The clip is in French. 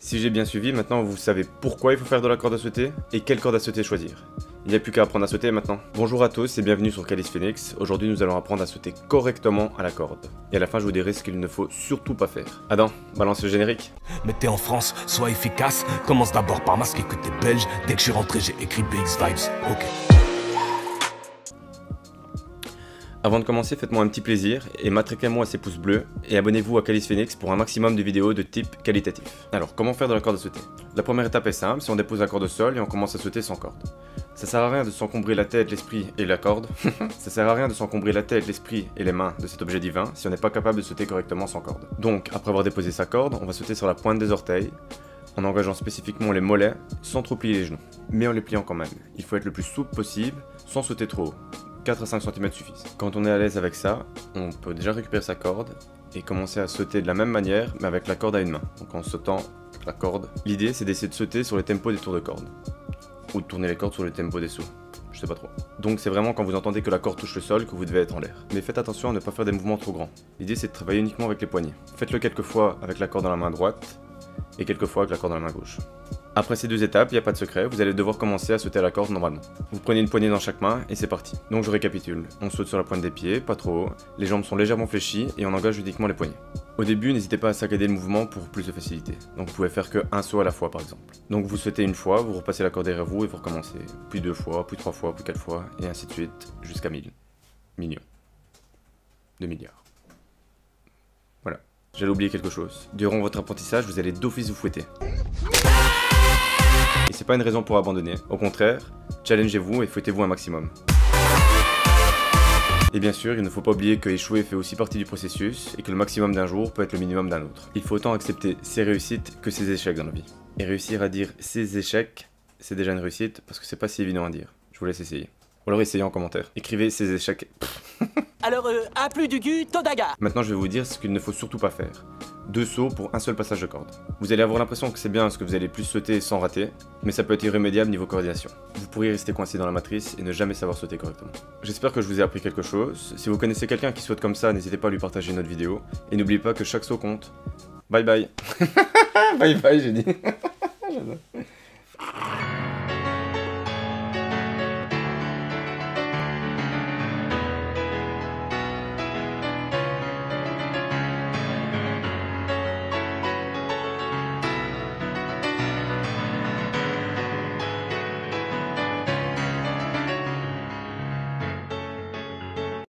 Si j'ai bien suivi, maintenant vous savez pourquoi il faut faire de la corde à sauter et quelle corde à sauter choisir. Il n'y a plus qu'à apprendre à sauter maintenant. Bonjour à tous et bienvenue sur Calice Phoenix. Aujourd'hui nous allons apprendre à sauter correctement à la corde. Et à la fin je vous dirai ce qu'il ne faut surtout pas faire. Adam, balance le générique. Mais t'es en France, sois efficace. Commence d'abord par masquer que t'es belge. Dès que je suis rentré j'ai écrit BX Vibes. Ok. Avant de commencer, faites-moi un petit plaisir et matraquez-moi ces pouces bleus et abonnez-vous à Calice Phoenix pour un maximum de vidéos de type qualitatif. Alors, comment faire de la corde à sauter? La première étape est simple, c'est on dépose la corde au sol et on commence à sauter sans corde. Ça sert à rien de s'encombrer la tête, l'esprit et la corde. Ça sert à rien de s'encombrer la tête, l'esprit et les mains de cet objet divin si on n'est pas capable de sauter correctement sans corde. Donc, après avoir déposé sa corde, on va sauter sur la pointe des orteils en engageant spécifiquement les mollets sans trop plier les genoux, mais en les pliant quand même. Il faut être le plus souple possible sans sauter trop haut. 4 à 5 cm suffisent. Quand on est à l'aise avec ça, on peut déjà récupérer sa corde et commencer à sauter de la même manière mais avec la corde à une main, donc en sautant la corde. L'idée c'est d'essayer de sauter sur les tempos des tours de corde, ou de tourner les cordes sur le tempo des sauts, je sais pas trop. Donc c'est vraiment quand vous entendez que la corde touche le sol que vous devez être en l'air. Mais faites attention à ne pas faire des mouvements trop grands. L'idée c'est de travailler uniquement avec les poignets. Faites-le quelques fois avec la corde dans la main droite et quelques fois avec la corde dans la main gauche. Après ces deux étapes, il n'y a pas de secret, vous allez devoir commencer à sauter à la corde normalement. Vous prenez une poignée dans chaque main et c'est parti. Donc je récapitule, on saute sur la pointe des pieds, pas trop haut, les jambes sont légèrement fléchies et on engage uniquement les poignets. Au début, n'hésitez pas à saccader le mouvement pour plus de facilité, donc vous pouvez faire que un saut à la fois par exemple. Donc vous sautez une fois, vous repassez la corde derrière vous et vous recommencez, puis 2 fois, puis 3 fois, puis 4 fois, et ainsi de suite, jusqu'à 1000. Millions. 2 milliards. Voilà. J'allais oublier quelque chose. Durant votre apprentissage, vous allez d'office vous fouetter. Et c'est pas une raison pour abandonner, au contraire, challengez-vous et fouettez-vous un maximum. Et bien sûr, il ne faut pas oublier que échouer fait aussi partie du processus et que le maximum d'un jour peut être le minimum d'un autre. Il faut autant accepter ses réussites que ses échecs dans la vie. Et réussir à dire ses échecs, c'est déjà une réussite parce que c'est pas si évident à dire. Je vous laisse essayer. Ou alors essayez en commentaire. Écrivez ses échecs. Alors, à plus du cul, Todaga. Maintenant, je vais vous dire ce qu'il ne faut surtout pas faire. 2 sauts pour un seul passage de corde. Vous allez avoir l'impression que c'est bien parce que vous allez plus sauter sans rater, mais ça peut être irrémédiable niveau coordination. Vous pourriez rester coincé dans la matrice et ne jamais savoir sauter correctement. J'espère que je vous ai appris quelque chose. Si vous connaissez quelqu'un qui saute comme ça, n'hésitez pas à lui partager notre vidéo. Et n'oubliez pas que chaque saut compte. Bye bye. Bye bye, j'ai dit.